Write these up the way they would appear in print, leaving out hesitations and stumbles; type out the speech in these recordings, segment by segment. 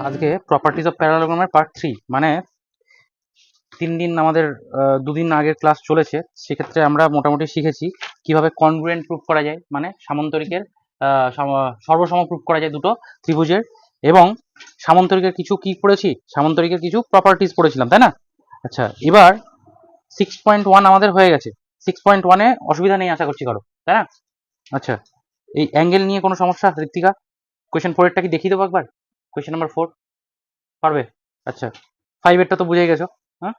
আজকে properties of প্যারালোগ্রামের part 3, মানে 3 দিন আমাদের 2 দিন আগের ক্লাস চলেছে। সেক্ষেত্রে আমরা মোটামুটি শিখেছি কিভাবে কনগ্রুয়েন্ট প্রুফ করা যায়, মানে সামান্তরিকের সর্বসম প্রুফ করা যায় দুটো ত্রিভুজের, এবং সামান্তরিকের কিছু কি পড়েছি, সামান্তরিকের কিছু প্রপার্টিজ পড়েছিলাম, তাই না? আচ্ছা, এবার 6.1 আমাদের হয়ে গেছে। 6.1-এ অসুবিধা নেই আশা করছি কারো, তাই না? আচ্ছা, এই অ্যাঙ্গেল নিয়ে কোনো সমস্যা ঋত্বিকা? কোয়েশ্চেন 4-এরটা কি দেখিয়ে দেবো একবার? কোয়েশ্চেন নাম্বার 4 পারবে? আচ্ছা, 5-এরটা তো বুঝেই গেছো। হ্যাঁ,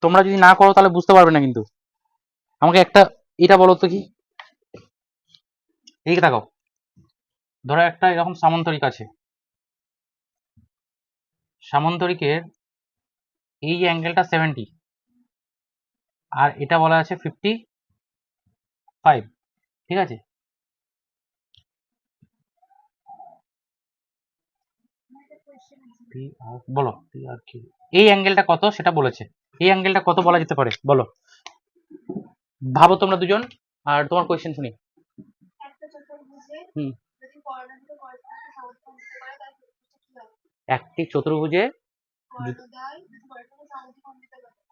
তোমরা যদি না করো তাহলে বুঝতে পারবে না কিন্তু। আমাকে একটা এটা বলো তো, কি এইদিকে তাকাও। ধরো একটা এরকম সামান্তরিক আছে, সামান্তরিকের এই যে অ্যাঙ্গেলটা 70 আর এটা বলা আছে 55, ঠিক আছে? বলো আর কি এই অ্যাঙ্গেলটা কত সেটা বলেছে, এই অ্যাঙ্গেলটা কত বলা যেতে পারে বলো? ভাবো তোমরা দুজন, আর তোমার কোয়েশ্চেন শুনি। হুম, একটি চতুর্ভুজে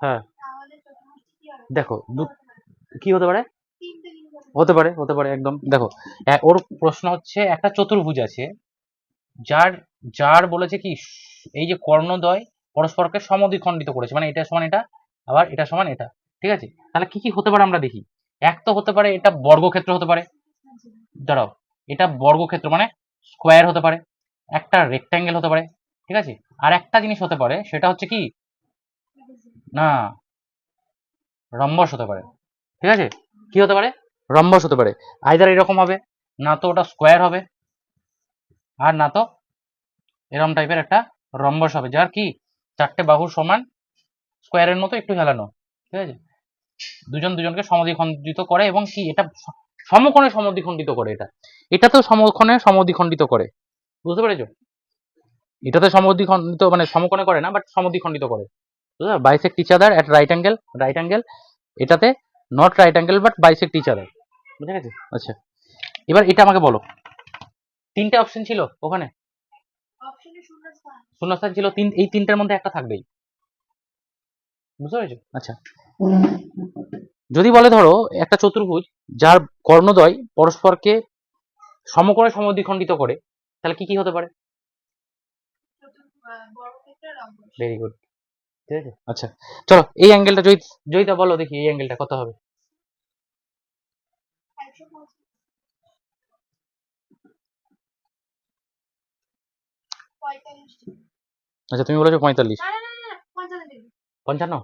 হ্যাঁ, দেখো কি হতে পারে? হতে পারে একদম। দেখো, ওর প্রশ্ন হচ্ছে একটা চতুর্ভুজ আছে যার যার বলেছে কি এই যে কর্ণদ্বয় পরস্পরকে সমদ্বিখণ্ডিত করেছে, মানে এটা সমান এটা, আবার এটা সমান এটা, ঠিক আছে? তাহলে কি কি হতে পারে আমরা দেখি। এক তো হতে পারে এটা বর্গক্ষেত্র হতে পারে, দাঁড়াও, এটা বর্গক্ষেত্র মানে স্কোয়ার হতে পারে, একটা রেক্ট্যাঙ্গেল হতে পারে, ঠিক আছে? আর একটা জিনিস হতে পারে, সেটা হচ্ছে কি না, রম্বস হতে পারে, ঠিক আছে? কি হতে পারে? রম্বস হতে পারে। আইদার এরকম হবে, না তো ওটা স্কোয়ার হবে, আর না তো এরকম টাইপের একটা রম্বস হবে, যার কি চারটে বাহুর সমান, স্কোয়ারের মতো একটু হেলানো, ঠিক আছে? দুজন দুজনকে সমদ্বিখণ্ডিত করে, এবং কি এটা সমকোণে সমদ্বিখণ্ডিত করে, এটা তো সমকোণে সমদ্বিখণ্ডিত করে, বুঝতে পেরেছো? এটাতে সমদ্বিখণ্ডিত মানে সমকোণে করে না, বাট সমদ্বিখণ্ডিত করে, বুঝলে? Bisect each other at right angle, এটাতে not right angle but bisect each other, বুঝে গেছে? আচ্ছা, এবার এটা আমাকে বলো, তিনটে অপশন ছিল ওখানে, শূন্যস্থান ছিল এই তিনটার মধ্যে একটা থাকবেই, বুঝতে পেরেছো? আচ্ছা, যদি বলে ধরো একটা চতুর্ভুজ যার কর্ণদ্বয় পরস্পরকে সমকোণে সমদ্বিখণ্ডিত করে, তাহলে কি কি হতে পারে? ভেরি গুড, ঠিক আছে। আচ্ছা, চলো এই অ্যাঙ্গেলটা জয়িতা বলো দেখি, এই অ্যাঙ্গেলটা কত হবে? আচ্ছা, তুমি বলেছো 45, 55।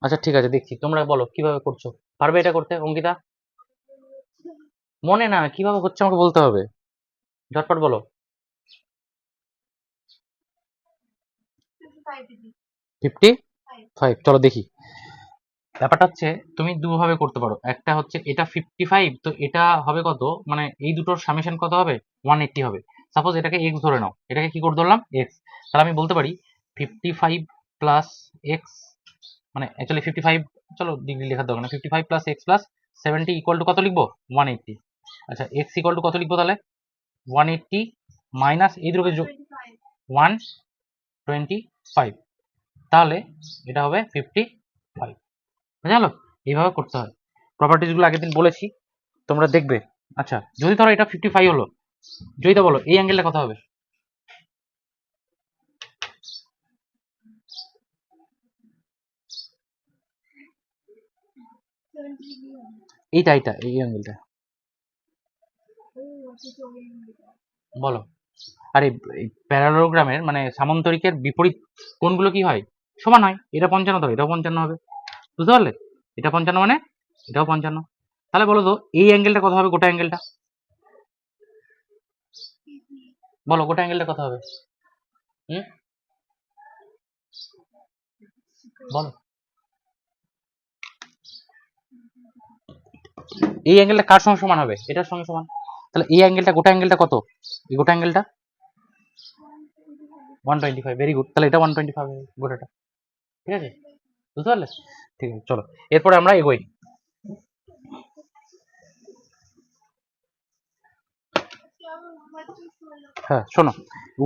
আচ্ছা ঠিক আছে, দেখছি তোমরা বলো কিভাবে করছো। পারবে এটা করতে অঙ্কিতা? মনে না, কিভাবে হচ্ছে আমাকে বলতে হবে, ঝটপট বলো। 55, চলো দেখি। ব্যাপারটা হচ্ছে তুমি দুভাবে করতে পারো, একটা হচ্ছে এটা 55, তো এটা হবে কত, মানে এই দুটোর সামেশন কত হবে? 180 হবে। সাপোজ এটাকে এক্স ধরে নাও, এটাকে কি করে ধরলাম? এক্স। তাহলে আমি বলতে পারি 55 প্লাস এক্স, মানে অ্যাকচুয়ালি 55, চলো ডিগ্রি লেখার দরকার না, 55 plus x plus 70 equal to কত লিখবো? 180। আচ্ছা, এক্স ইকুয়াল টু কত লিখবো তাহলে? 180 মাইনাস এই দুটোকে 125, তাহলে এটা হবে 55, বুঝা গেল? এইভাবে করতে হয়। প্রপার্টিজ গুলো আগের দিন বলেছি, তোমরা দেখবে। আচ্ছা, যদি ধরো এটা 55 হলো, জয়িতা বলো এই অ্যাঙ্গেলটা কত হবে? এইটা এই অ্যাঙ্গেলটা বলো। আর এই প্যারালোগ্রামের মানে সামান্তরিকের বিপরীত কোণগুলো কি হয়? সমান হয়। এটা 55 ধরো, এটাও 55 হবে, বুঝতে পারলে? এটা 55 মানে এটাও 55। তাহলে বলো তো এই অ্যাঙ্গেলটা কত হবে? গোটা অ্যাঙ্গেলটা বলো, গোটা অ্যাঙ্গেলটা কত হবে? হুম, বলো। এই অ্যাঙ্গেলটা কার সঙ্গে সমান হবে? এটার সঙ্গে সমান। তাহলে এই অ্যাঙ্গেলটা, গোটা অ্যাঙ্গেলটা কত? এই গোটা অ্যাঙ্গেলটা 125, ভেরি গুড। তাহলে এটা 125 হবে গোটাটা, ঠিক আছে? বুঝতে পারলে? ঠিক আছে, চলো এরপরে আমরা এগোই। হ্যাঁ শোনো,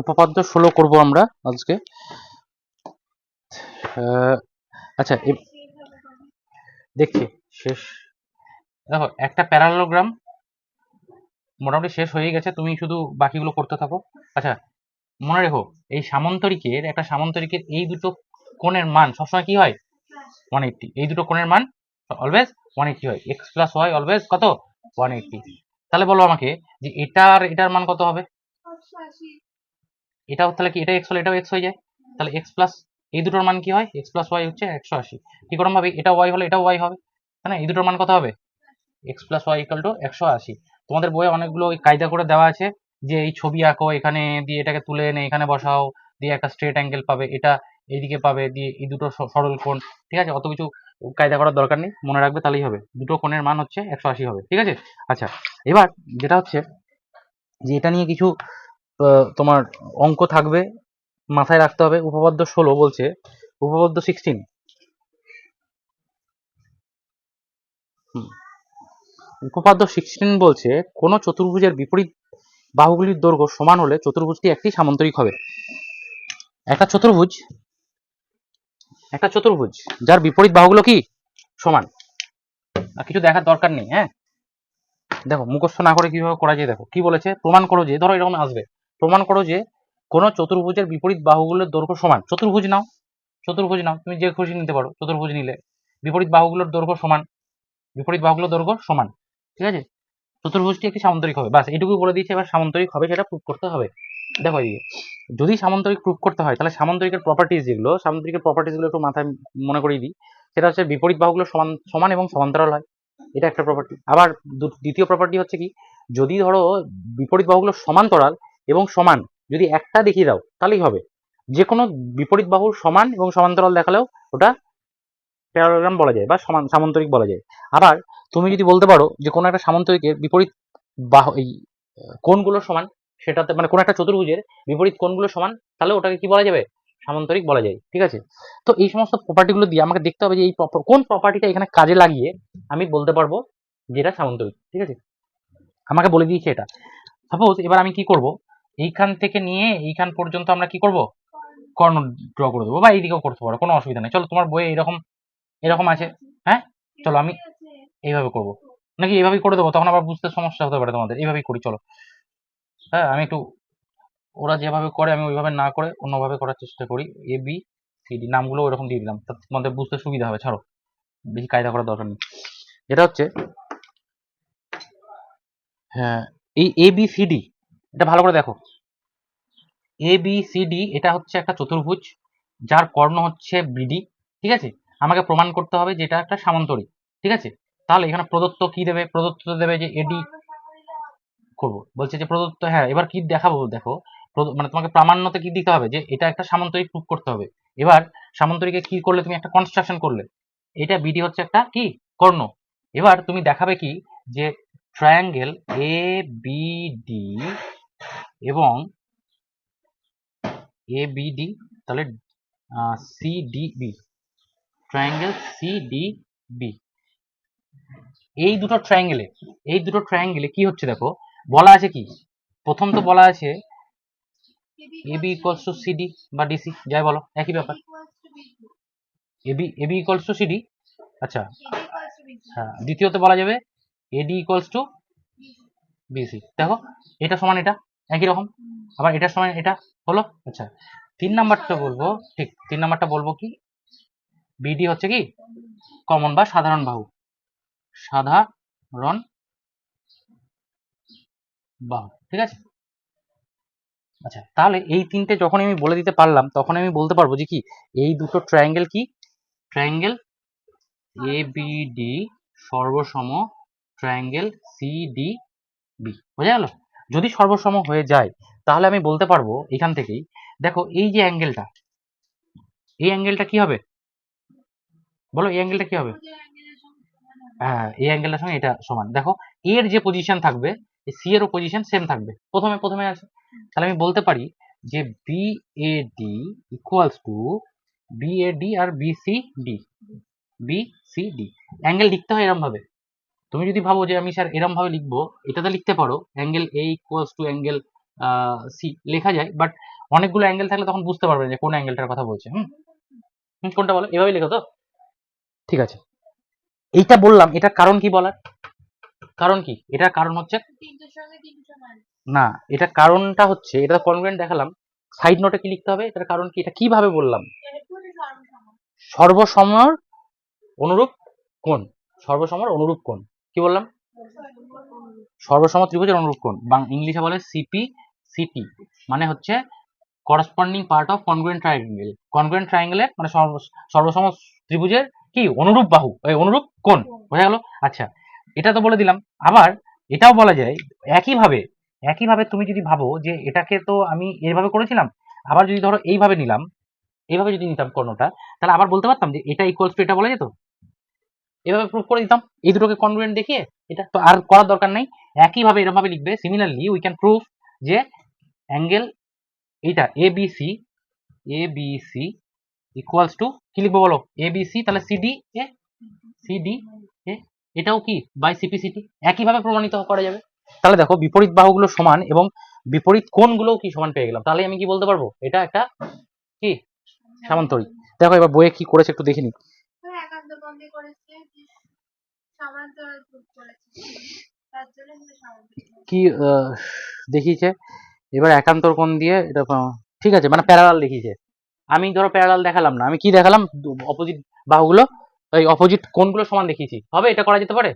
উপপাদ্য 16 করব আমরা আজকে। আচ্ছা দেখছি শেষ। দেখো একটা প্যারালোগ্রাম মোটামুটি শেষ হয়ে গেছে, তুমি শুধু বাকিগুলো করতে থাকো। আচ্ছা মনে রেখো, এই সামান্তরিকের একটা সামান্তরিকের এই দুটো কোণের মান সবসময় কি হয় 180। এই দুটো কোণের মান অলওয়েজ 180 হয়। এক্স প্লাস ওয়াই অলওয়েজ কত 180। তাহলে বলো আমাকে যে এটার মান কত হবে? এটাও তাহলে কি, এটা এক্স হলে এটাও এক্স হয়ে যায়, তাহলে এক্স প্লাস এই দুটোর মান কি হয়, এক্স প্লাস ওয়াই হচ্ছে 180। কি রকম ভাবে এটা ওয়াই হলে এটাও ওয়াই হবে, তাই না? এই দুটোর মান কত হবে? X plus y equal to 180। তোমাদের বইয়ে অনেকগুলো ওই কায়দা করে দেওয়া আছে যে এই ছবি আঁকো, এখানে দিয়ে এটাকে তুলে এনে এখানে বসাও, দিয়ে একটা স্ট্রেট অ্যাঙ্গেল পাবে, এটা এইদিকে পাবে, দিয়ে এই দুটো সরল কোণ। ঠিক আছে, অত কিছু কায়দা করার দরকার নেই, মনে রাখবে তাহলেই হবে। দুটো কোণের মান হচ্ছে 180 হবে। ঠিক আছে। আচ্ছা এবার যেটা হচ্ছে যে এটা নিয়ে কিছু তোমার অঙ্ক থাকবে, মাথায় রাখতে হবে। উপপাদ্য 16 বলছে, উপপাদ্য 16 উপপাদ্য 16 বলছে কোন চতুর্ভুজের বিপরীত বাহুগুলির দৈর্ঘ্য সমান হলে চতুর্ভুজটি একটি সামান্তরিক হবে। একটা চতুর্ভুজ যার বিপরীত বাহুগুলো কি সমান, আর কিছু দেখার দরকার নেই। হ্যাঁ দেখো মুখস্থ না করে কিভাবে করা যায়, দেখো কি বলেছে, প্রমাণ করো যে, ধরো এরকম আসবে, প্রমাণ করো যে কোন চতুর্ভুজের বিপরীত বাহুগুলোর দৈর্ঘ্য সমান। চতুর্ভুজ নাও, তুমি যে খুশি নিতে পারো, চতুর্ভুজ নিলে বিপরীত বাহুগুলোর দৈর্ঘ্য সমান, বিপরীত বাহুগুলোর দৈর্ঘ্য সমান। ঠিক আছে, চতুর্ভুজটি একটি সামান্তরিক হবে, বাস এটুকুই বলে দিয়েছে। এবার সামান্তরিক হবে সেটা প্রুভ করতে হবে। দেখো এদিকে যদি সামান্তরিক প্রুভ করতে হয়, তাহলে সামান্তরিকের প্রপার্টিজ যেগুলো, সামান্তরিকের প্রপার্টিজগুলো একটু মাথায় মনে করিয়ে দিই। সেটা হচ্ছে বিপরীত বাহুগুলো সমান সমান এবং সমান্তরাল হয়, এটা একটা প্রপার্টি। আবার দ্বিতীয় প্রপার্টি হচ্ছে কি, যদি ধরো বিপরীত বাহুগুলো সমান্তরাল এবং সমান যদি একটা দেখিয়ে দাও তাহলেই হবে। যে কোনো বিপরীত বাহুর সমান এবং সমান্তরাল দেখালেও ওটা প্যারালোগ্রাম বলা যায় বা সামান্তরিক বলা যায়। আবার তুমি যদি বলতে পারো যে কোনো একটা সামান্তরিকের বিপরীত বাহু এই কোণগুলো সমান, সেটাতে মানে কোনো একটা চতুর্ভুজের বিপরীত কোণগুলো সমান, তাহলে ওটাকে কি বলা যাবে, সামান্তরিক বলা যায়। ঠিক আছে, তো এই সমস্ত প্রপার্টিগুলো দিয়ে আমাকে দেখতে হবে যে এই কোন প্রপার্টিটা এখানে কাজে লাগিয়ে আমি বলতে পারবো যেটা সামান্তরিক। ঠিক আছে, আমাকে বলে দিয়েছে এটা। সাপোজ এবার আমি কি করব, এইখান থেকে নিয়ে এইখান পর্যন্ত আমরা কি করব, কর্ণ ড্র করে দেবো, বা এইদিকেও করতে পারো, কোনো অসুবিধা নেই। চলো তোমার বইয়ে এরকম এরকম আছে, হ্যাঁ চলো আমি এইভাবে করব, নাকি এইভাবেই করে দেবো, তখন আবার বুঝতে সমস্যা হতে পারে তোমাদের। এইভাবেই করি চলো। হ্যাঁ আমি একটু, ওরা যেভাবে করে আমি ওইভাবে না করে অন্যভাবে করার চেষ্টা করি। এ বি সি ডি নামগুলো ওইরকম দিয়ে দিলাম, তোমাদের বুঝতে সুবিধা হবে। ছাড়ো, বেশি কায়দা করার দরকার নেই। এটা হচ্ছে, হ্যাঁ এই এ বি সি ডি, এটা ভালো করে দেখো। এ বি সি ডি এটা হচ্ছে একটা চতুর্ভুজ যার কর্ণ হচ্ছে বিডি। ঠিক আছে, আমাকে প্রমাণ করতে হবে যে এটা একটা সামান্তরিক। ঠিক আছে, তাহলে এখানে প্রদত্ত কি দেবে, প্রদত্ত দেবে যে এডি করবো, বলছে যে প্রদত্ত। হ্যাঁ এবার কি দেখাবো, দেখো মানে তোমাকে প্রামাণ্যতে কি দিতে হবে, যে এটা একটা সামান্তরিক প্রুফ করতে হবে। এবার সামান্তরিকে কি করলে, তুমি একটা কনস্ট্রাকশন করলে, এটা বিডি হচ্ছে একটা কি কর্ণ। এবার তুমি দেখাবে কি যে ট্রায়াঙ্গেল এ বি ডি এবং এ বি ডি, তাহলে C D B, triangle C D B, এই দুটো ট্রায়াঙ্গেলে কি হচ্ছে দেখো, বলা আছে কি, প্রথম তো বলা আছে এবি ইকুয়ালস টু সিডি বা ডিসি, যাই বলো একই ব্যাপার। এবি ইকুয়ালস টু সিডি, আচ্ছা হ্যাঁ, দ্বিতীয়ত বলা যাবে এডি ইকুয়ালস টু বিসি। দেখো এটা সমান এটা, একই রকম। আবার এটার সমান এটা হলো। আচ্ছা 3 নাম্বারটা বলবো, ঠিক 3 নাম্বারটা বলবো কি, বিডি হচ্ছে কি কমন বা সাধারণ বাহু, সাধারণ বাহু। ঠিক আছে, আচ্ছা তাহলে এই তিনটে যখন আমি বলে দিতে পারলাম, তখন আমি বলতে পারবো যে কি, এই দুটো ট্রায়াঙ্গেল কি, ট্রায়াঙ্গেল এ বি ডি সর্বসম ট্রায়াঙ্গেল সি ডি বি। বোঝা গেল? যদি সর্বসম হয়ে যায় তাহলে আমি বলতে পারবো এখান থেকেই, দেখো এই যে অ্যাঙ্গেলটা, এই অ্যাঙ্গেলটা কি হবে, বলো এই অ্যাঙ্গেলটা কি হবে? হ্যাঁ এই অ্যাঙ্গেলটার সঙ্গে এটা সমান। দেখো এর যে পজিশন থাকবে, সি এরও পজিশন সেম থাকবে, প্রথমে প্রথমে আছে। তাহলে আমি বলতে পারি যে B A D equals to B A D আর B C D, B C D. Angle লিখতে হয় এরকম ভাবে, তুমি যদি ভাবো যে আমি স্যার এরম ভাবে লিখবো, এটাতে লিখতে পারো angle A equals to angle C লেখা যায়, বাট অনেকগুলো অ্যাঙ্গেল থাকলে তখন বুঝতে পারবে না যে কোন অ্যাঙ্গেলটার কথা বলছে। কোনটা বলো, এভাবে লেখো তো, ঠিক আছে। এইটা বললাম, এটার কারণ কি বলার, কারণ কি, এটার কারণ হচ্ছে না, এটা কারণটা হচ্ছে, এটা কনগ্রুয়েন্ট দেখালাম, সাইড নোটে কি লিখতে হবে, এটার কারণ কি, এটা কিভাবে বললাম, সর্বসমর অনুরূপ কোণ, সর্বসমর অনুরূপ কোণ, কি বললাম, সর্বসম ত্রিভুজের অনুরূপ কোণ, ইংলিশে বলে সিপি সিটি, মানে হচ্ছে corresponding part of congruent triangle, congruent ট্রায়াঙ্গেলের মানে সর্বসম ত্রিভুজের কি অনুরূপ বাহু, অনুরূপ কোণ, বোঝা গেল। আচ্ছা, এটা তো বলে দিলাম। আবার এটাও বলা যায় একইভাবে, একইভাবে তুমি যদি ভাবো যে এটাকে তো আমি এইভাবে করেছিলাম, আবার যদি ধরো এইভাবে নিলাম, এইভাবে যদি নিতাম কর্ণটা, তাহলে আবার বলতে পারতাম যে এটা ইকুয়ালস টু এটা বলা যেত, এভাবে প্রুফ করে দিতাম এই দুটোকে কনগ্রুয়েন্ট দেখিয়ে। এটা তো আর করার দরকার নেই, একইভাবে এরকম ভাবে লিখবে। সিমিলারলি উই ক্যান প্রুফ যে অ্যাঙ্গেল এইটা এবিসি, এবিসি ইকুয়ালস টু কি লিখবো বলো, এবিসি, তাহলে সিডি এ, সিডি এ, এটাও কি বাই সিপিসিটি, একইভাবে প্রমাণিত করা যাবে। তাহলে দেখো বিপরীত বাহুগুলো সমান এবং বিপরীত কোণগুলোও কি সমান পেয়ে গেলাম, তাহলে আমি কি বলতে পারবো এটা একটা কি সামান্তরিক। দেখো এবার বইয়ে কি করেছে একটু দেখে নি, কি দেখিয়েছে এবার একান্তর কোণ দিয়ে এটা, ঠিক আছে, মানে প্যারালাল দেখিয়েছে। আমি ধরো প্যারালাল দেখালাম না, আমি কি দেখালাম, অপোজিট বাহুগুলো, এই অপোজিট কোণগুলো সমান দেখিয়েছি, হবে, এটা করা যেতে পারে।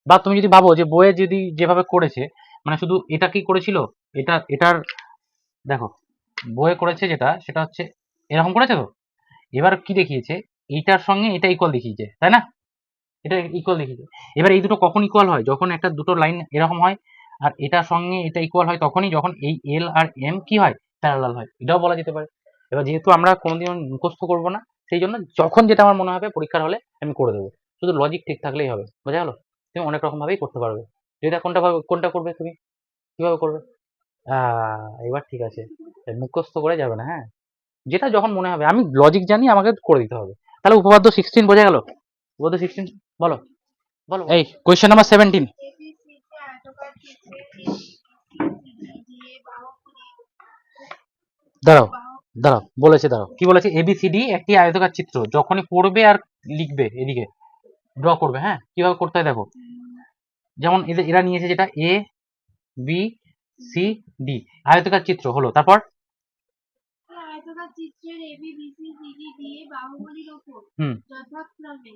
বা তুমি যদি ভাবো যে বইয়ে যদি যেভাবে করেছে, মানে শুধু এটা কি করেছিল, এটা এটার দেখো বইয়ে করেছে যেটা, সেটা হচ্ছে এরকম করেছে তো, এবার কি দেখিয়েছে, এইটার সঙ্গে এটা ইকুয়াল দেখিয়েছে, তাই না, এটা ইকুয়াল দেখিয়েছে। এবার এই দুটো কখন ইকুয়াল হয়, যখন একটা দুটো লাইন এরকম হয়, আর এটার সঙ্গে এটা ইকুয়াল হয় তখনই যখন এই এল আর এম কি হয়, প্যারালাল হয়, এটাও বলা যেতে পারে। এবার যেহেতু আমরা কোনোদিন মুখস্থ করবো না, সেই জন্য যখন যেটা আমার মনে হবে পরীক্ষার হলে আমি করে দেবো, শুধু লজিক ঠিক থাকলেই হবে, বোঝা গেলো। তুমি অনেক রকম ভাবেই করতে পারবে, যেটা কোনটা করবে তুমি, কিভাবে করবে, এবার ঠিক আছে, মুখস্থ করে যাবে না, হ্যাঁ, যেটা যখন মনে হবে, আমি লজিক জানি, আমাকে করে দিতে হবে। তাহলে উপপাদ্য 16 বোঝা গেল, উপপাদ্য 16 বলো, বলো, এই কোয়েশ্চেন নাম্বার 17, দাঁড়াও দাঁড়াও, বলেছে, দাঁড়াও কি বলেছে, এবিসিডি একটি আয়তকার চিত্র, যখনই পড়বে আর লিখবে এদিকে ড্র করবে, হ্যাঁ, কিভাবে করতে হয় দেখো, যেমন এরা নিয়েছে যেটা এ বি সি ডি, আয়তকার চিত্র হলো, তারপর চিত্রের এবি বিসি সিডি দিয়ে বাহুগুলির উপর যথাক্রমে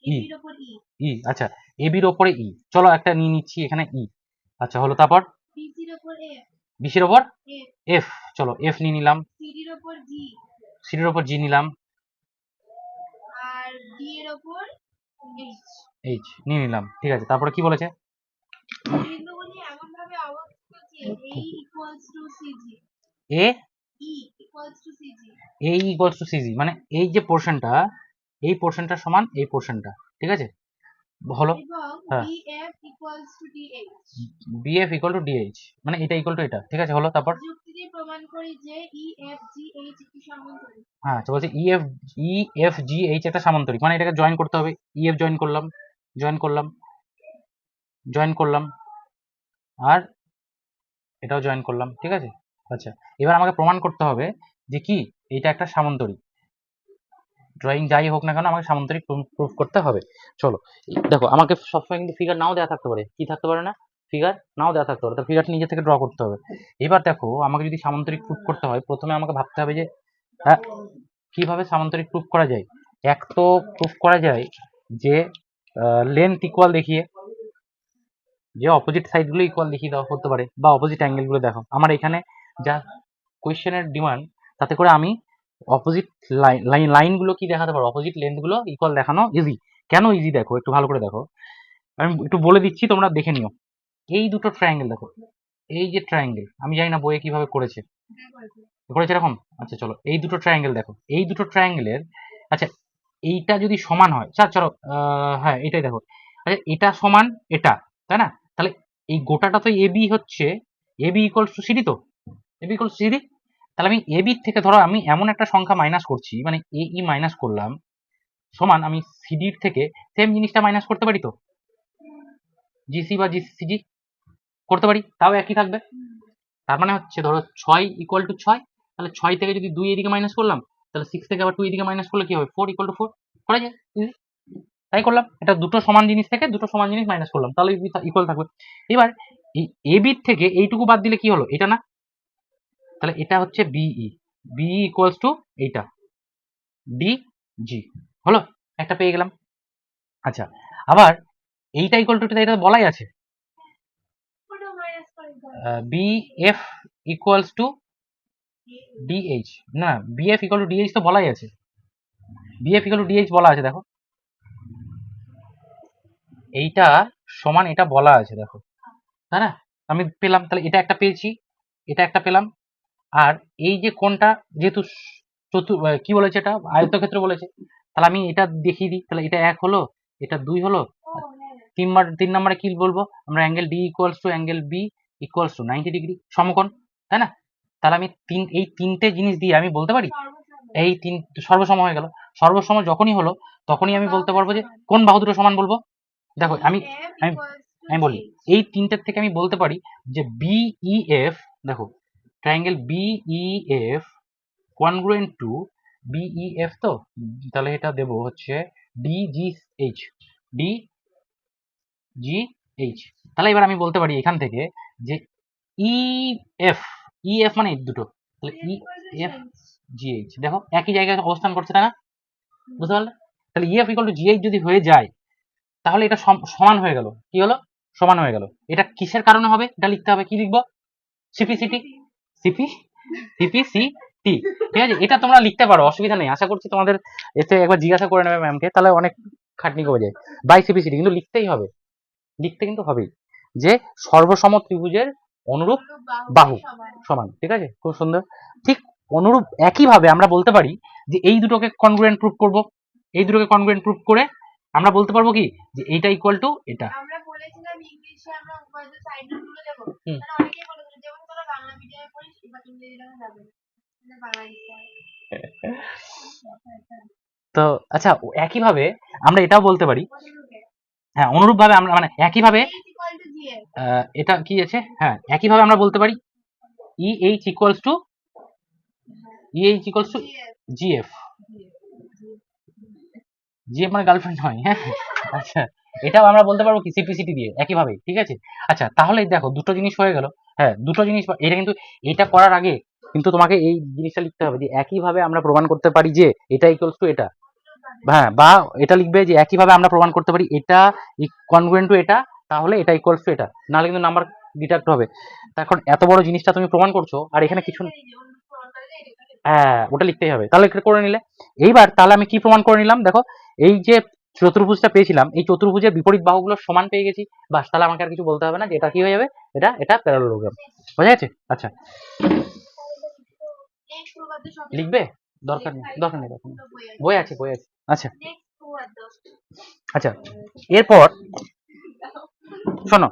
ই, ই, আচ্ছা, এবির ওপরে ই, চলো একটা নিয়ে নিচ্ছি এখানে ই, আচ্ছা হলো, তারপর বিসির ওপর এফ, চলো এফ নিয়ে নিলাম, সিডির ওপর জি নিলাম, আর ডি এর ওপর এইচ নিয়ে নিলাম, ঠিক আছে। তারপরে কি বলেছে, বিন্দুগুলি এমন ভাবে অবস্থিত যে A equals to CG, A equals to CG, মানে এই যে পোর্শনটা, এই পোর্শনটা সমান এই পোর্শনটা, ঠিক আছে, হলো, হ্যাঁ, বিএফ ইকুয়াল টু ডিএইচ, মানে এটা ইকুয়াল টু এটা, ঠিক আছে, হলো, তারপর যুক্তি দিয়ে প্রমাণ করি যে ইএফ জি এইচ একটি সামান্তরিক, হ্যাঁ, তো বলছে ইএফ জি এইচ একটা সামান্তরিক, মানে এটাকে জয়েন করতে হবে, ইএফ জয়েন করলাম, জয়েন করলাম, জয়েন করলাম, আর এটাও জয়েন করলাম, ঠিক আছে। আচ্ছা, এবার আমাকে প্রমাণ করতে হবে যে কি এটা একটা সামান্তরিক, ড্রয়িং যাই হোক না কেন আমাকে সামান্তরিক প্রুফ করতে হবে। চলো দেখো, আমাকে সবসময় কিন্তু ফিগার নাও দেওয়া থাকতে পারে, কি থাকতে পারে না, ফিগার নাও দেওয়া থাকতে পারে, তো ফিগারটা নিজে থেকে ড্র করতে হবে। এবার দেখো আমাকে যদি সামান্তরিক প্রুফ করতে হয়, প্রথমে আমাকে ভাবতে হবে যে হ্যাঁ কিভাবে সামান্তরিক প্রুফ করা যায়। এক তো প্রুফ করা যায় যে লেন্থ ইকুয়াল দেখিয়ে, যে অপোজিট সাইডগুলো ইকুয়াল দেখিয়ে দেওয়া হতে পারে, বা অপোজিট অ্যাঙ্গেলগুলো দেখো আমার এখানে যা কোয়েশ্চেনের ডিমান্ড, তাতে করে আমি অপোজিট লাইনগুলো কি দেখাতে পারো, অপোজিট লেন্থগুলো ইকুয়াল দেখানো ইজি। কেন ইজি দেখো, একটু ভালো করে দেখো, আমি একটু বলে দিচ্ছি, তোমরা দেখে নিও। এই দুটো ট্রায়াঙ্গেল দেখো, এই যে ট্রায়াঙ্গেল, আমি জানি না বইয়ে কিভাবে করেছে, করেছে এরকম, আচ্ছা চলো এই দুটো ট্রায়াঙ্গেল দেখো, এই দুটো ট্রায়াঙ্গেলের, আচ্ছা এইটা যদি সমান হয়, চলো হ্যাঁ এটাই দেখো, আচ্ছা এটা সমান এটা, তাই না, তাহলে এই গোটাটা তো এবি হচ্ছে, এবি ইকুয়ালস টু সিডি, তো এবি ইকুয়ালস টু সিডি, তাহলে আমি এবি থেকে ধরো আমি এমন একটা সংখ্যা মাইনাস করছি, মানে এ ই মাইনাস করলাম, সমান আমি সিডির থেকে সেম জিনিসটা মাইনাস করতে পারি তো, জিসি বা জিসিজি করতে পারি, তাও একই থাকবে। তার মানে হচ্ছে ধরো 6 ইকুয়াল টু 6, তাহলে 6 থেকে যদি 2 এদিকে মাইনাস করলাম, তাহলে 6 থেকে আবার 2 এদিকে মাইনাস করলে কি হবে, 4 ইকুয়াল টু 4 করা যায় easy। তাই করলাম, এটা দুটো সমান জিনিস থেকে দুটো সমান জিনিস মাইনাস করলাম, তাহলে ইকুয়াল থাকবে। এবার এই এ বি থেকে এইটুকু বাদ দিলে কি হলো, এটা না, তাহলে এটা হচ্ছে বিই, বিই ইকুয়ালস টু এইটা ডি জি, হলো, একটা পেয়ে গেলাম। আচ্ছা, আবার এইটা ইকুয়াল টু এটা বলাই আছে, B F equals to D H, না বিএফ ইকুয়াল টু ডিএইচ তো বলাই আছে, বিএফ ইকুয়াল টু ডিএইচ বলা আছে, দেখো এইটা সমান এটা বলা আছে, দেখো তাই না, আমি পেলাম, তাহলে এটা একটা পেয়েছি, এটা একটা পেলাম। আর এই যে কোনটা যেহেতু কি বলেছে, এটা আয়তক্ষেত্র বলেছে, তাহলে আমি এটা দেখিয়ে দিই, তাহলে এটা 1 হলো, এটা 2 হলো, 3 নম্বরে কি বলবো আমরা, angle D equals to angle B equals to 90 degree, সমকোণ, তাই না। তাহলে আমি এই তিনটে জিনিস দিয়ে আমি বলতে পারি এই সর্বসম হয়ে গেল। সর্বসম যখনই হলো তখনই আমি বলতে পারবো যে কোন বাহু দুটো সমান বলবো। দেখো আমি আমি আমি বলি এই তিনটের থেকে আমি বলতে পারি যে বিইএফ, দেখো triangle BEF congruent two BEF, তো তাহলে এটা দেবো হচ্ছে ডিজিএইচ, ডিজিএইচ। তাহলে এবার আমি বলতে পারি এখান থেকে যে ইএফ, ইএফ মানে এই দুটো, তাহলে ইএফ জিএইচ, দেখো একই জায়গায় অবস্থান করছে, তাই না, বুঝতে পারলে। তাহলে ইএফ ইকুয়াল টু জিএইচ যদি হয়ে যায়, তাহলে এটা সমান হয়ে গেল, কি হলো, সমান হয়ে গেল। এটা কিসের কারণে হবে, এটা লিখতে হবে, কি লিখবো, সিপিসিটি, সিপিসিটি, ঠিক আছে, এটা তোমরা লিখতে পারো, অসুবিধা নেই, আশা করছি তোমাদের এতে একবার জিজ্ঞাসা করে নেবে ম্যামকে, তাহলে অনেক খাটনি কমে যায়। বাই সিপিসিটি কিন্তু লিখতেই হবে, লিখতে কিন্তু হবেই, যে সর্বসম ত্রিভুজের অনুরূপ বাহু সমান, ঠিক আছে, খুব সুন্দর। ঠিক অনুরূপ একইভাবে আমরা বলতে পারি যে এই দুটোকে কনগ্রুয়েন্ট প্রুফ করব, এই দুটোকে কনগ্রুয়েন্ট প্রুফ করে আমরা বলতে পারবো কি যে এইটা ইকুয়াল টু এটা। আমরা বলেছিলাম ইংলিশে আমরা উপাদ্য সাইড নোটগুলো দেব, তাহলে অনেকেই বলেছিল যেমন তোরা বাংলা মিডিয়ামে পড়িস বা ইংরেজি মিডিয়ামে যাবে, মানে বাংলা তো আচ্ছা, একইভাবে আমরা এটাও বলতে পারি, হ্যাঁ অনুরূপ ভাবে আমরা মানে একইভাবে এটা কি আছে, হ্যাঁ একইভাবে আমরা বলতে পারি EH equals to GF, GF মানে গার্লফ্রেন্ড হয়, হ্যাঁ আচ্ছা, এটাও আমরা বলতে পারবো কি সিপিসিটি দিয়ে একইভাবে, ঠিক আছে। আচ্ছা তাহলে দেখো দুটো জিনিস হয়ে গেল, হ্যাঁ দুটো জিনিস, এটা কিন্তু এটা করার আগে কিন্তু তোমাকে এই জিনিসটা লিখতে হবে যে একইভাবে আমরা প্রমাণ করতে পারি যে এটা ইকুয়ালস টু এটা, হ্যাঁ বা এটা লিখবে যে একইভাবে আমরা প্রমাণ করতে পারি এটা কনগ্রুয়েন্ট টু এটা, তাহলে এটা ইকুয়ালস টু এটা, নাহলে কিন্তু নাম্বার ডিডাক্ট হবে। তখন এত বড় জিনিসটা তুমি প্রমাণ করছো আর এখানে কিছু, হ্যাঁ ওটা লিখতেই হবে, তাহলে এটা করে নিলে। এইবার তাহলে আমি কি প্রমাণ করে নিলাম, দেখো এই যে চতুর্ভুজটা পেয়েছিলাম, এই চতুর্ভুজের বিপরীত বাহুগুলো সমান পেয়ে গেছি, বাস তাহলে আমাকে আর কিছু বলতে হবে না, যে এটা কি হয়ে যাবে, এটা এটা প্যারালোগ্রাম, বোঝা যাচ্ছে। আচ্ছা লিখবে, দরকার নেই দরকার নেই, বই আছে বই আছে। আচ্ছা আচ্ছা এরপর শোনো,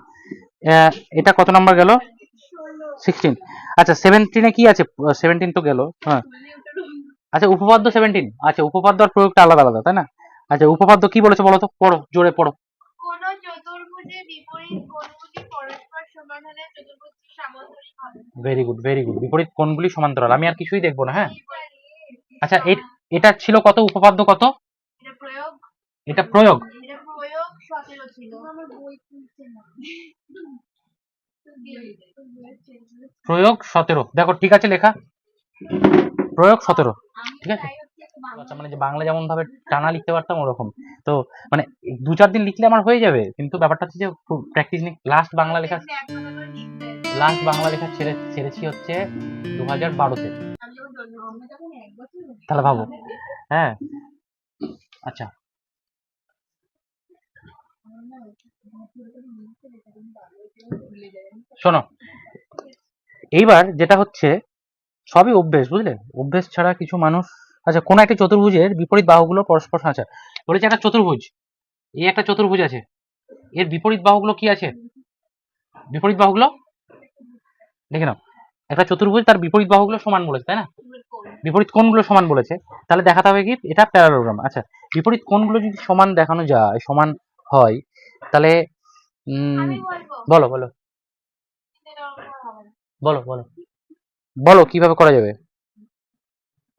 এটা কত নাম্বার গেল, 16। আচ্ছা 17-এ কি আছে, 17 তো গেল, হ্যাঁ আচ্ছা উপপাদ্য 17, আচ্ছা উপপাদ্য আর প্রয়োগটা আলাদা আলাদা, তাই না। আচ্ছা উপপাদ্য কি বলেছে বলো তো, পড়ো জোরে পড়ো। কোন চতুর্ভুজের বিপরীত কোণগুলি পরস্পর সমান হলে চতুর্ভুজটি সামান্তরিক হবে। ভেরি গুড ভেরি গুড, বিপরীত কোণগুলি সমান্তরাল, আমি আর কিছুই দেখবো না, হ্যাঁ। আচ্ছা এটা ছিল কত, উপপাদ্য কত, এটা প্রয়োগ, এটা প্রয়োগ, এটা প্রয়োগ 17 ছিল, আমার বই খুলছে না, প্রয়োগ 17, দেখো ঠিক আছে লেখা, প্রয়োগ 17, ঠিক আছে। আচ্ছা মানে যে বাংলা যেমন ভাবে টানা লিখতে পারতাম ওরকম, তো মানে 2-4 দিন লিখলে আমার হয়ে যাবে, কিন্তু ব্যাপারটা হচ্ছে যে প্র্যাকটিস নেই। লাস্ট বাংলা লেখা ছেড়েছি হচ্ছে 2012-তে, তাহলে ভাবো, হ্যাঁ আচ্ছা শোনো, এইবার যেটা হচ্ছে সবই অভ্যেস, বুঝলে, অভ্যেস ছাড়া কিছু মানুষ। আচ্ছা কোন একটা চতুর্ভুজের বিপরীত বাহুগুলো পরস্পর, আচ্ছা বলেছে একটা চতুর্ভুজ, এই একটা চতুর্ভুজ আছে, এর বিপরীত বাহুগুলো কি আছে, বিপরীত বাহুগুলো দেখে নাও, একটা চতুর্ভুজ তার বিপরীত বাহুগুলো সমান বলেছে, তাই না, বিপরীত কোণগুলো সমান বলেছে, তাহলে দেখাতে হবে কি এটা প্যারালোগ্রাম। আচ্ছা, বিপরীত কোণগুলো যদি সমান দেখানো যায়, সমান হয়, তাহলে আমি বলবো বলো বলো এটা ওরকম হবে না। বলো বলো বলো কিভাবে করা যাবে?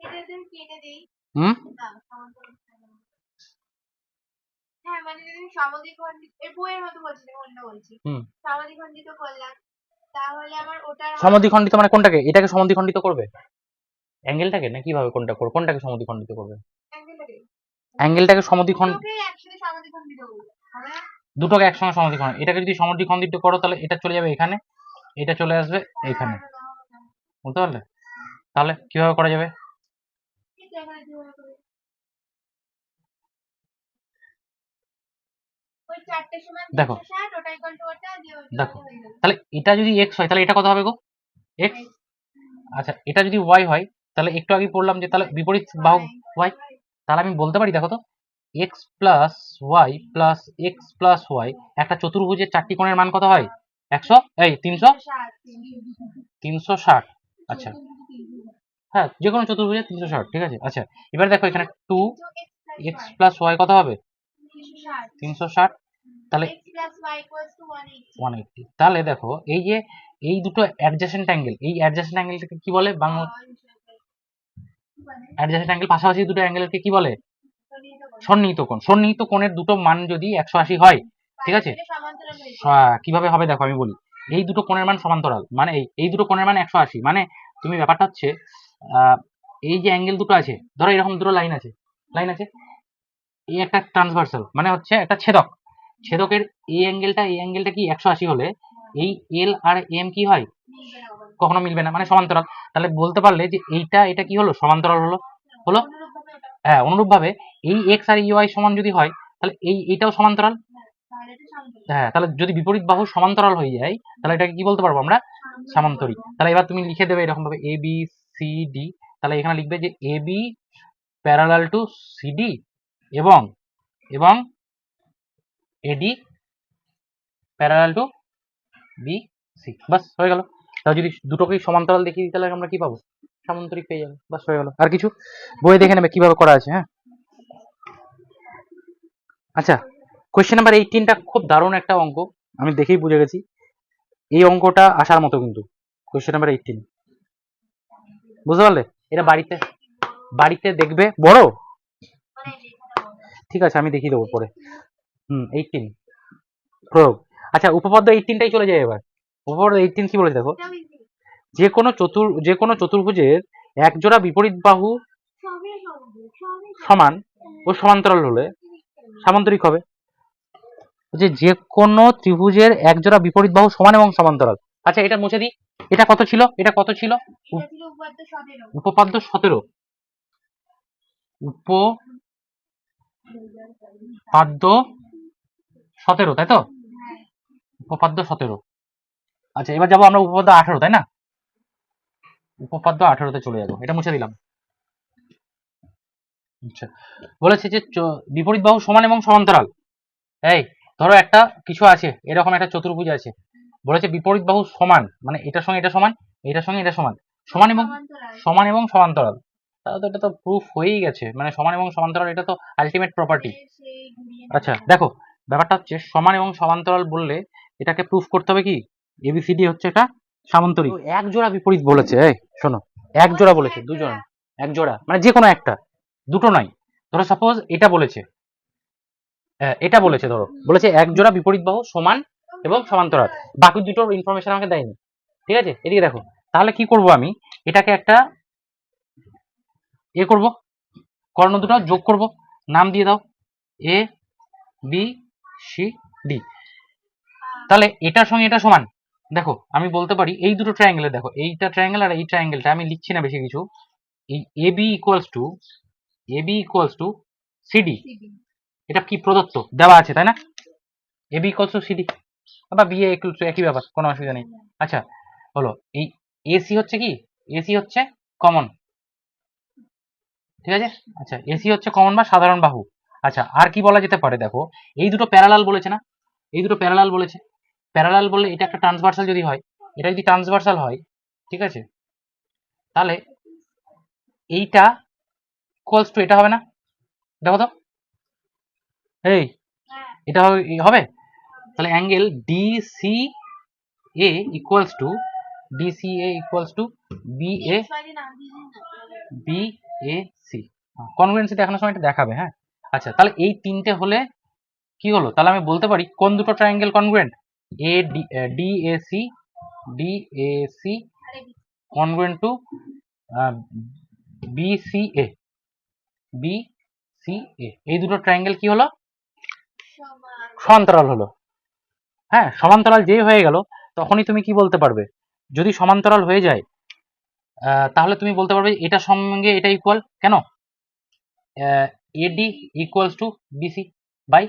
এটা যদি আমি কেটে দিই, হুম না সমান্তরাল হবে না। হ্যাঁ মানে যদি আমি সমদ্বিখণ্ডিত এই বইয়ের মতো বলছি না, অন্য বলছি। হুম সমদ্বিখণ্ডিত করলাম, তাহলে আমার ওটার সমদ্বিখণ্ডিত মানে কোনটাকে? এটাকে সমদ্বিখণ্ডিত করবে? অ্যাঙ্গেলটাকে না কিভাবে কোনটাকে সমদ্বিখণ্ডিত করবে? অ্যাঙ্গেলটাকে অ্যাঙ্গেলটাকে সমদ্বিখণ্ড দুটোকে একসাথে সমদ্বিখণ্ডিত করবো, হবে না? দুটোকে একসঙ্গে সমদ্বিখণ্ড, এটাকে যদি সমদ্বিখণ্ডিত করো তাহলে এটা চলে যাবে এখানে, এটা চলে আসবে এখানে, হবে না, হবে না। বুঝতে পারলে? তাহলে কিভাবে করা যাবে? এই তো এখানে যেভাবে করি। ওই 4 সমান দেখো 360 ওটা ইকুয়াল টু ওটা দিয়ে ওইটা দেখো হয়ে গেল। তাহলে এটা যদি এক্স হয় তাহলে এটা কত হবে গো? এক্স। আচ্ছা, এটা যদি ওয়াই হয় তাহলে একটু আগে পড়লাম যে তাহলে বিপরীত বাহু ওয়াই, তাহলে আমি বলতে পারি দেখো তো, x plus y plus x plus y, একটা চতুর্ভুজের 4টি কোণের মান কত হয়? 100 এই 360। আচ্ছা, হ্যাঁ যে কোনো চতুর্ভুজের 360, ঠিক আছে। আচ্ছা, এবার দেখো এখানে 2 এক্স প্লাস ওয়াই কত হবে? 360। তাহলে x plus y equals to 180 180। তাহলে দেখো এই যে এই দুটো অ্যাডজেসেন্ট অ্যাঙ্গেল, এই অ্যাডজেসেন্ট অ্যাঙ্গেলটাকে কি বলে বাংলা? অ্যাডজেসেন্ট অ্যাঙ্গেল, পাশাপাশি দুটো অ্যাঙ্গেলকে কি বলে? সন্নিহিত কোণ। সন্নিহিত কোণের দুটো মান যদি 180 হয়, ঠিক আছে, এটা সমান্তরাল হয়ে যায়। কিভাবে হবে দেখো আমি বলি। এই দুটো কোণের মান সমান্তরাল মানে এই দুটো কোণের মান 180, মানে তুমি ব্যাপারটা হচ্ছে এই যে অ্যাঙ্গেল দুটো আছে, ধরো এরকম দুটো লাইন আছে, এই একটা ট্রান্সভার্সাল মানে হচ্ছে একটা ছেদক, ছেদকের এই অ্যাঙ্গেলটা কি 180 হলে এই এল আর এম কি হয়? মিলবে না কখনো। কখনো মিলবে না, মানে সমান্তরাল। তাহলে বলতে পারলে যে এটা কি হলো? সমান্তরাল হলো। হলো? অনুরূপভাবে ওটা হ্যাঁ, অনুরূপভাবে এই এক্স আর ওয়াই সমান যদি হয় তাহলে এইটাও সমান্তরাল। তাহলে এটা সমান্তরাল। হ্যাঁ, তাহলে যদি বিপরীত বাহু সমান্তরাল হয়ে যায় তাহলে এটাকে কি বলতে পারবো আমরা? সামান্তরিক। তাহলে এবার তুমি লিখে দেবে এরকম ভাবে এ বি সি ডি, তাহলে এখানে লিখবে যে A B parallel to CD এবং এবং এডি প্যারালাল টু বি সি, বাস হয়ে গেল। তাহলে যদি দুটোকেই সমান্তরাল দেখিয়ে দিই তাহলে আমরা কি পাবো? সামান্তরিক পেয়ে যাবো, বাস হয়ে গেল। আর কিছু বইয়ে দেখে নেবে কিভাবে করা আছে। হ্যাঁ, আচ্ছা, কোয়েশ্চেন নাম্বার 18টা খুব দারুণ একটা অঙ্ক, আমি দেখেই বুঝে গেছি এই অঙ্কটা আসার মতো। কিন্তু কোয়েশ্চেন নাম্বার 18 বুঝতে পারলে? এটা বাড়িতে দেখবে বড়, মানে লেখাটা বড়। ঠিক আছে আমি দেখিয়ে দেবো পরে। 18 প্রয়োগ। আচ্ছা, উপপাদ্য 18টাই চলে যায় এবার। উপপাদ্য 18 কি বলেছে দেখো, এটাও easy। যে কোনো চতুর্ভুজের এক জোড়া বিপরীত বাহু সবই সবই সমান ও সমান্তরাল হলে সামান্তরিক হবে। যে কোনো ত্রিভুজের এক জোড়া বিপরীত বাহু সমান এবং সমান্তরাল। আচ্ছা, এটা মুছে দিই। এটা কত ছিল? এটা ছিল উপপাদ্য 17। উপপাদ্য 17। উপপাদ্য 17, তাই তো? হ্যাঁ। উপপাদ্য 17। আচ্ছা, এবার যাবো আমরা উপপাদ্য 18, তাই না? উপপাদ্য 18তে চলে যাবো, এটা মুছে দিলাম। আচ্ছা, বলেছে যে বিপরীত বাহু সমান এবং সমান্তরাল। এই ধরো একটা কিছু আছে, এরকম একটা চতুর্ভুজ আছে, বলেছে বিপরীত বাহু সমান, মানে এটার সঙ্গে এটা সমান, এটার সঙ্গে এটা সমান, সমান্তরাল। সমান এবং সমান্তরাল। তাহলে তো এটা তো প্রুফ হয়েই গেছে, মানে সমান এবং সমান্তরাল এটা তো আলটিমেট প্রপার্টি। সেই ঘুরিয়ে আচ্ছা দেখো, ব্যাপারটা হচ্ছে সমান এবং সমান্তরাল বললে এটাকে প্রুফ করতে হবে কি এবিসিডি হচ্ছে এটা সামান্তরিক। এক জোড়া বিপরীত বলেছে, এই শোনো, এক জোড়া বলেছে, দুজন, এক জোড়া মানে যে কোনো একটা, দুটো নয়। ধরো সাপোজ এটা বলেছে ধরো বলেছে এক জোড়া বিপরীত বাহু সমান এবং সমান্তরাল, বাকি দুটোর ইনফরমেশন আমাকে দেয়নি, ঠিক আছে। এদিকে দেখো, তাহলে কি করব আমি, এটাকে একটা করব, কর্ণ দুটো যোগ করব, নাম দিয়ে দাও এ বি সি ডি। তাহলে এটার সঙ্গে এটা সমান। দেখো আমি বলতে পারি এই দুটো ট্রায়াঙ্গেলের, দেখো এইটা ট্রায়াঙ্গেল আর এই ট্রায়াঙ্গেলটা, আমি লিখছি না বেশি কিছু, এই এবি ইকুয়ালস টু সিডি, এটা কি প্রদত্ত দেওয়া আছে তাই না? এবি ইকুয়ালস টু সিডি বা বিএ একই ব্যাপার, কোনো অসুবিধা নেই। আচ্ছা হলো, এই এসি হচ্ছে কি, এসি হচ্ছে কমন, ঠিক আছে। আচ্ছা, এসি হচ্ছে কমন বা সাধারণ বাহু। আচ্ছা, আর কি বলা যেতে পারে দেখো, এই দুটো প্যারালাল বলেছে না, এই দুটো প্যারালাল বলেছে, প্যারালাল বললে এটা একটা ট্রান্সভার্সাল যদি হয়, এটা যদি ট্রান্সভার্সাল হয়, ঠিক আছে, তাহলে এইটা ইকুয়ালস টু এটা হবে না? দেখো তো, এই হ্যাঁ এটা হবে। তাহলে angle DCA equals to BA সবাই নাম দিয়েছি না BAC। কনগ্রুয়েন্সি দেখানোর সময় এটা দেখাবে, হ্যাঁ। আচ্ছা, তাহলে এই তিনটে হলে কি হলো? তাহলে আমি বলতে পারি কোন দুটো ট্রায়াঙ্গেল কনগ্রুয়েন্ট? DAC আরে কনগ্রুয়েন্ট টু BCA। এই দুটো ট্রায়াঙ্গেল কি হলো? সমান সমান্তরাল হলো। হ্যাঁ, সমান্তরাল যেই হয়ে গেল তখনই তুমি কি বলতে পারবে? যদি সমান্তরাল হয়ে যায় তাহলে তুমি বলতে পারবে এটার সঙ্গে এটা ইকুয়াল। কেন? AD equals to BC by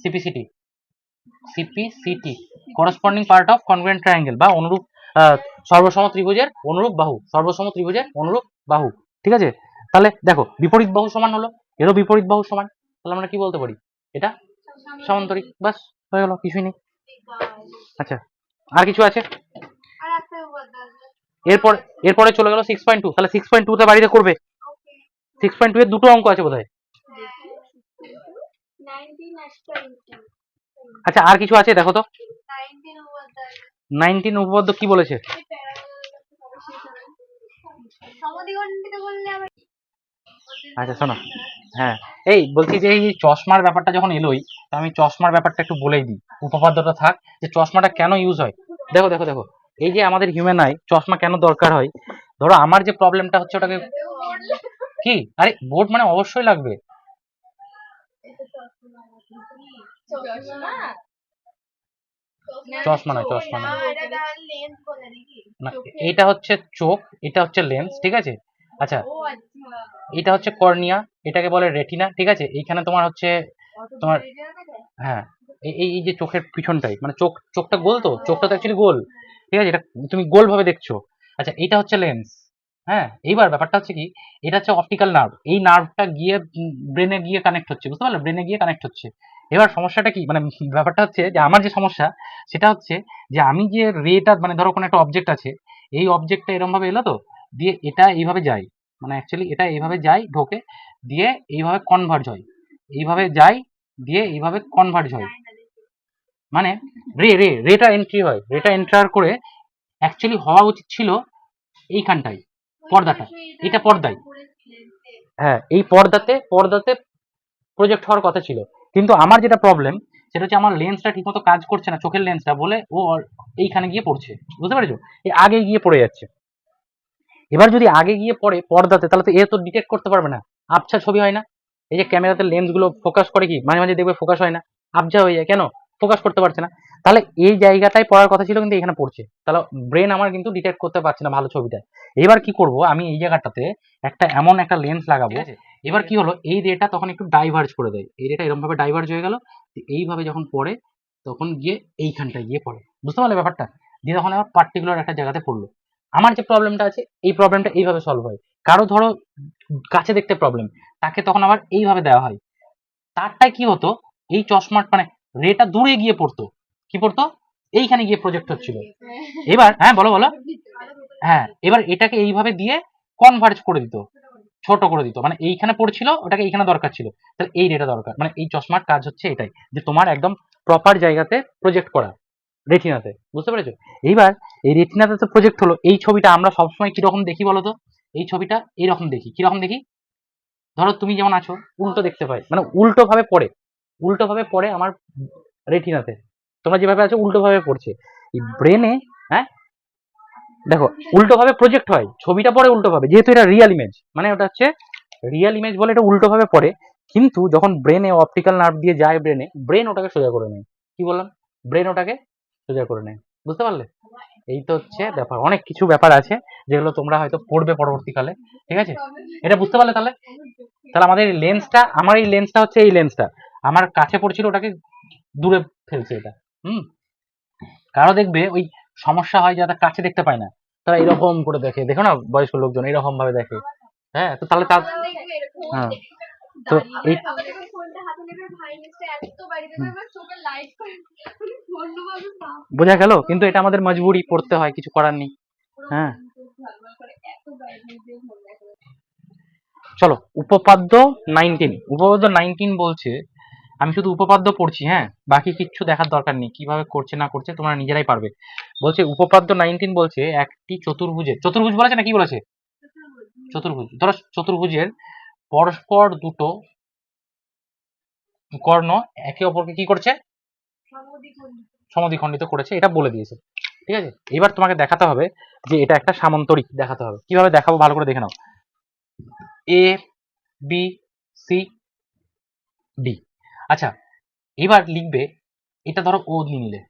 CPCT corresponding part of congruent triangle বা অনুরূপ সর্বসম ত্রিভুজের অনুরূপ বাহু, বাহু। ঠিক আছে? তাহলে দেখো বিপরীত বাহু সমান হলো, এরও বিপরীত বাহু সমান, তাহলে আমরা কি বলতে পারি? এটা সমান্তরিক। বাস, হয়ে গেল, কিছুই নেই। আচ্ছা, আর কিছু আছে? আর একটা উপাদান এরপর এরপরে চলে গেল 6.2। তাহলে 6.2 তে বাড়িতে করবে। 6.2 এর দুটো অঙ্ক আছে বোধহয়। 19 আসটা আচ্ছা, আর কিছু আছে দেখো তো। 19 উপাদান 19 উপপাদ্য কি বলেছে? সমদ্বিখণ্ডিত বললে আবার আচ্ছা শোনো, হ্যাঁ, এই বলছি যে এই চশমার ব্যাপারটা যখন এলোই, তো আমি চশমার ব্যাপারটা একটু বলেই দিই। উপপাদ্যটা থাক যে চশমাটা কেন ইউজ হয়। দেখো দেখো দেখো, এই যে আমাদের হিউম্যান আই চশমা কেন দরকার হয়? ধরো আমার যে প্রবলেমটা হচ্ছে ওটাকে কি, আরে বোর্ড মানে অবশ্যই লাগবে। চশমা নয়, চশমা নয়, এটা তাহলে লেন্স বলে নাকি না, এটা হচ্ছে চোখ, এটা হচ্ছে লেন্স, ঠিক আছে? আচ্ছা, ও আচ্ছা এটা হচ্ছে কর্নিয়া, এটাকে বলে রেটিনা, ঠিক আছে? এইখানে তোমার হচ্ছে তোমার, হ্যাঁ, এই যে চোখের পিছনটাই, মানে চোখটা গোল, তো চোখটা তো অ্যাকচুয়ালি গোল, ঠিক আছে? এটা তুমি গোল ভাবে দেখছো। আচ্ছা, এইটা হচ্ছে লেন্স। হ্যাঁ, এইবার ব্যাপারটা হচ্ছে কি, এটা হচ্ছে অপটিক্যাল নার্ভ, এই নার্ভটা গিয়ে ব্রেনে গিয়ে কানেক্ট হচ্ছে, বুঝতে পারলে? ব্রেনে গিয়ে কানেক্ট হচ্ছে। এবার সমস্যাটা কি, মানে ব্যাপারটা হচ্ছে যে আমার যে সমস্যা সেটা হচ্ছে যে আমি যে রেটা, মানে ধরো কোনো একটা অবজেক্ট আছে, এই অবজেক্টটা এরকম ভাবে এলো, তো দিয়ে এটা এইভাবে যায়, মানে অ্যাকচুয়ালি এটা এইভাবে যায়, ঢোকে, দিয়ে এইভাবে কনভার্জ হয়, এইভাবে যায়, দিয়ে এইভাবে কনভার্জ হয়, মানে রেটা এন্ট্রি হয়, রেটা এন্টার করে অ্যাকচুয়ালি হওয়া উচিত ছিল এইখানটায়, পর্দাটা, এটা পর্দায়, হ্যাঁ, এই পর্দাতে প্রজেক্ট হওয়ার কথা ছিল। কিন্তু আমার যেটা প্রবলেম সেটা হচ্ছে আমার লেন্সটা ঠিকমতো কাজ করছে না, চোখের লেন্সটা, বলে ও এইখানে গিয়ে পড়ছে, বুঝতে পেরেছো? এই আগে গিয়ে পড়ে যাচ্ছে। এবার যদি আগে গিয়ে পড়ে পর্দাতে, তাহলে তো এ তো ডিটেক্ট করতে পারবে না, আবছা ছবি হয় না। এই যে ক্যামেরাতে লেন্স গুলো ফোকাস করে, কি মাঝে মাঝে দেখবে ফোকাস হয় না, আবছা হয়ে যায়, কেন? ফোকাস করতে পারছে না। তাহলে এই জায়গাটায় পড়ার কথা ছিল, কিন্তু এখানে পড়ছে, তাহলে ব্রেন আমার কিন্তু ডিটেক্ট করতে পারছে না ভালো ছবিটা। এবার কি করব, আমি এই জায়গাটাতে এমন একটা লেন্স লাগাবো। এবার কি হলো, এই রেটা তখন একটু ডাইভার্জ করে দেয়, এই রেটা এরকম ভাবে ডাইভার্জ হয়ে গেল, এইভাবে যখন পড়ে তখন গিয়ে এইখানটায় গিয়ে পড়ে, বুঝতে পারলে ব্যাপারটা? দিয়ে তখন আবার পার্টিকুলার একটা জায়গাতে পড়লো। আমার যে প্রবলেমটা আছে এই প্রবলেমটা এইভাবে সলভ হয়। কারো ধরো কাছে দেখতে প্রবলেম, তাকে তখন আবার এইভাবে দেওয়া হয়। তারটায় কি হতো, এই চশমার মানে রেটা দূরে গিয়ে পড়তো, কি পড়তো, এইখানে গিয়ে প্রজেক্ট হচ্ছিল। এবার হ্যাঁ, বলো বলো, হ্যাঁ, এবার এটাকে এইভাবে দিয়ে কনভার্জ করে দিত, ছোট করে দিত, মানে এইখানে পড়ছিল, ওটাকে এইখানে দরকার ছিল, তাহলে এই রেটা দরকার, মানে এই চশমার কাজ হচ্ছে এটাই, যে তোমার একদম প্রপার জায়গাতে প্রজেক্ট করা, রেটিনাতে, বুঝতে পেরেছো? এইবার এই রেটিনাতে তো প্রজেক্ট হলো, এই ছবিটা আমরা সবসময় কিরকম দেখি বলো তো? এই ছবিটা এইরকম দেখি, কিরকম দেখি? ধরো তুমি যেমন আছো, উল্টো দেখতে পাই, মানে উল্টো ভাবে পড়ে আমার রেটিনাতে, তোমরা যেভাবে আছো উল্টো ভাবে পড়ছে এই ব্রেনে। হ্যাঁ, দেখো উল্টো ভাবে প্রজেক্ট হয়, ছবিটা পড়ে উল্টো ভাবে, যেহেতু এটা রিয়েল ইমেজ, মানে ওটা হচ্ছে রিয়েল ইমেজ বলে এটা উল্টো ভাবে পড়ে। কিন্তু যখন ব্রেনে অপটিক্যাল নার্ভ দিয়ে যায় ব্রেনে, ব্রেন ওটাকে সোজা করে নেয়। কি বললাম? ব্রেন ওটাকে সোজা করে নেয়, বুঝতে পারলে? এই তো হচ্ছে ব্যাপার, অনেক কিছু ব্যাপার আছে যেগুলো তোমরা হয়তো পড়বে পরবর্তীকালে, ঠিক আছে? এটা বুঝতে পারলে? তাহলে তাহলে আমাদের লেন্সটা, আমার এই লেন্সটা হচ্ছে, এই লেন্সটা আমার কাছে পড়ছিল, ওটাকে দূরে ফেলছে এটা। হুম, কারো দেখবে ওই সমস্যা হয় যারা কাছে দেখতে পায় না, তারা এরকম করে দেখে, দেখো না বয়স্ক লোকজন এরকম ভাবে দেখে। হ্যাঁ, তো তাহলে তার, হ্যাঁ, তো এই বোঝা গেল, কিন্তু এটা আমাদের মজবুরি, পড়তে হয়, কিছু করার নেই। হ্যাঁ, চলো উপপাদ্য 19, উপপাদ্য 19 বলছে, আমি শুধু উপপাদ্য পড়ছি, হ্যাঁ, বাকি কিচ্ছু দেখার দরকার নেই, কিভাবে করছে না করছে তোমরা নিজেরাই পারবে। বলছে উপপাদ্য 19 বলছে একটি চতুর্ভুজের, চতুর্ভুজ বলেছে না কি বলেছে, চতুর্ভুজ, ধরো চতুর্ভুজের পরস্পর দুটো কর্ণ একে অপরকে কি করছে, সমদ্বিখণ্ডিত করেছে, এটা বলে দিয়েছে। ঠিক আছে, এবার তোমাকে দেখাতে হবে যে এটা একটা সামান্তরিক দেখাতে হবে। কিভাবে দেখাবো ভালো করে দেখে নাও। A B C D. আচ্ছা, এবার লিখবে, এটা ধরো ও নিলে,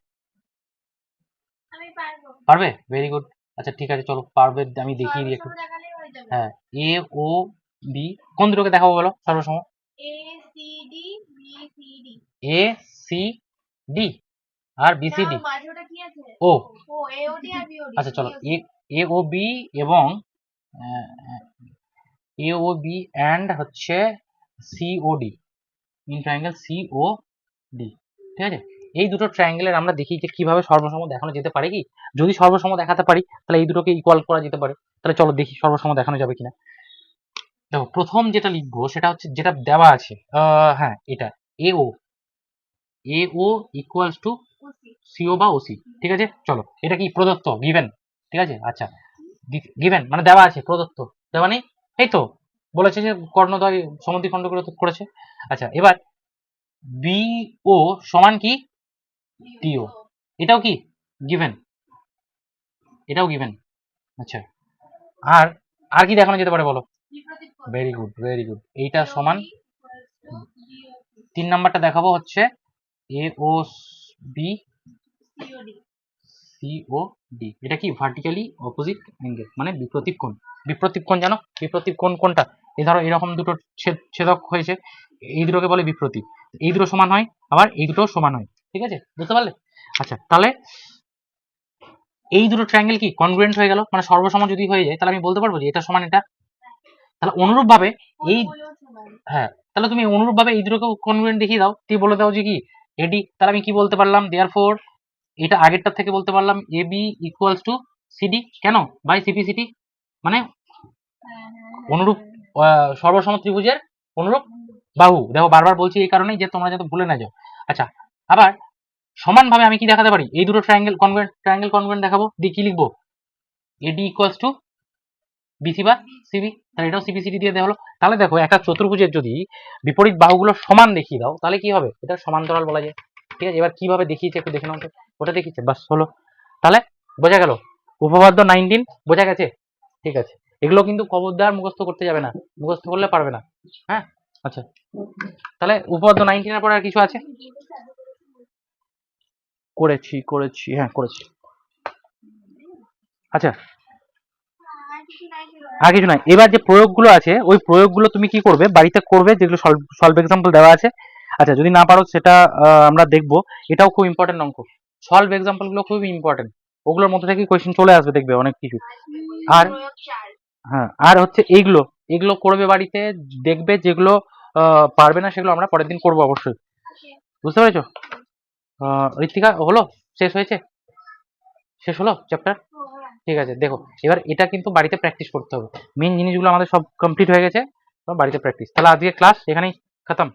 পারবে? Very good. আচ্ছা ঠিক আছে, চলো পারবে, আমি দেখিয়ে দিই একটু। হ্যাঁ, এ ও বি, কোন দুটোকে দেখাবো বলো সর্বসম? এ সি ডি আর বি সি ডি ও। আচ্ছা চলো, এ ও বি এবং এ ও বি অ্যান্ড হচ্ছে C O D, in triangle C O D. ঠিক আছে, এই দুটো ট্রায়াঙ্গেলের আমরা দেখি যে কিভাবে সর্বসম দেখানো যেতে পারে। কি যদি সর্বসম দেখাতে পারি তাহলে এই দুটোকে ইকুয়াল করা যেতে পারে। তাহলে চলো দেখি সর্বসম দেখানো যাবে কিনা। দেখো প্রথম যেটা লিখবো সেটা হচ্ছে যেটা দেওয়া আছে, হ্যাঁ এটা এও, এও ইকুয়ালস টু সিও বা ওসি। ঠিক আছে, চলো এটা কি প্রদত্ত, গিভেন? ঠিক আছে, আচ্ছা গিভেন মানে দেওয়া আছে, প্রদত্ত দেওয়া নেই, এই তো বলেছে যে কর্ণদ্বয় সমদ্বিখণ্ড করেছে। আচ্ছা এবার বিও সমান কি ডিও, এটাও কি গিভেন, এটাও গিভেন। আচ্ছা, আর আর কি দেখানো যেতে পারে বলো? ভেরি গুড, ভেরি গুড, এইটা সমান। 3 নাম্বারটা দেখাবো হচ্ছে এ O B C O D, এটা কি ভার্টিক্যালি অপোজিট অ্যাঙ্গেল, মানে বিপরীত কোণ। বিপরীত কোণ জানো, বিপরীত কোণ কোনটা? এই ধরো এরকম দুটো ছেদক হয়েছে, এই দুটোকে বলে বিপরীত। এই দুটো সমান হয়, আবার এই দুটো সমান হয়। ঠিক আছে, বুঝতে পারলে? আচ্ছা তাহলে এই দুটো ট্রায়াঙ্গেল কি কনগ্রুয়েন্ট হয়ে গেল, মানে সর্বসম যদি হয়ে যায় তাহলে আমি বলতে পারবো যে এটা সমান এটা। তাহলে অনুরূপ ভাবে এই, হ্যাঁ তাহলে তুমি অনুরূপ ভাবে এই দুটোকে কনগ্রুয়েন্ট দেখিয়ে দাও, তুই বলে দাও যে কি এডি। তাহলে আমি কি বলতে পারলাম, দেয়ারফর এটা আগেরটার থেকে বলতে পারলাম A B equals two CD. কেন? বাই সিপিসিটি, মানে অনুরূপ সর্বসম ত্রিভুজের অনুরূপ বাহু। দেখো বারবার বলছি এই কারণেই যে তোমরা যাতে ভুলে না যাও। আচ্ছা, আবার সমানভাবে আমি কি দেখাতে পারি, এই দুটো ট্রায়াঙ্গেল কনগ্রুয়েন্ট দেখাবো, দিয়ে কি লিখবো, এডি ইকুয়ালস টু বিসি বা সিবি। তাহলে এটাও সিপিসিটি দিয়ে দেওয়া হলো। তাহলে দেখো একটা চতুর্ভুজের যদি বিপরীত বাহুগুলো সমান দেখিয়ে দাও তাহলে কি হবে, এটা সমান্তরাল বলা যায়। ঠিক আছে, এবার কিভাবে দেখিয়েছে একটু দেখে নাও তো, ওটা দেখিয়েছে বাস হলো। তাহলে বোঝা গেল উপপাদ্য 19 বোঝা গেছে। ঠিক আছে, এগুলো কিন্তু খবরদার মুখস্থ করতে যাবে না, মুখস্থ করলে পারবে না। হ্যাঁ, আচ্ছা তাহলে উপপাদ্য 19 এর পরে আর কিছু আছে? করেছি হ্যাঁ করেছি। আচ্ছা আর কিছু নাই, এবার যে প্রয়োগগুলো আছে ওই প্রয়োগগুলো তুমি কি করবে, বাড়িতে করবে, যেগুলো সলভ এক্সাম্পল দেওয়া আছে। আচ্ছা যদি না পারো সেটা আমরা দেখবো, এটাও খুব ইম্পর্টেন্ট অঙ্ক। সলভ এক্সাম্পল গুলো খুব ইম্পর্টেন্ট, ওগুলোর মধ্যে থেকে কোয়েশ্চেন চলে আসবে দেখবে অনেক কিছু। আর হ্যাঁ, আর হচ্ছে এইগুলো এগুলো করবে বাড়িতে, দেখবে যেগুলো পারবে না সেগুলো আমরা পরের দিন করবো অবশ্যই। বুঝতে পেরেছো? ঋত্বিকা হলো, শেষ হয়েছে, শেষ হলো চ্যাপ্টার? ঠিক আছে, দেখো এবার এটা কিন্তু বাড়িতে প্র্যাকটিস করতে হবে। মেন জিনিসগুলো আমাদের সব কমপ্লিট হয়ে গেছে, বাড়িতে প্র্যাকটিস। তাহলে আজকে ক্লাস এখানেই খতম।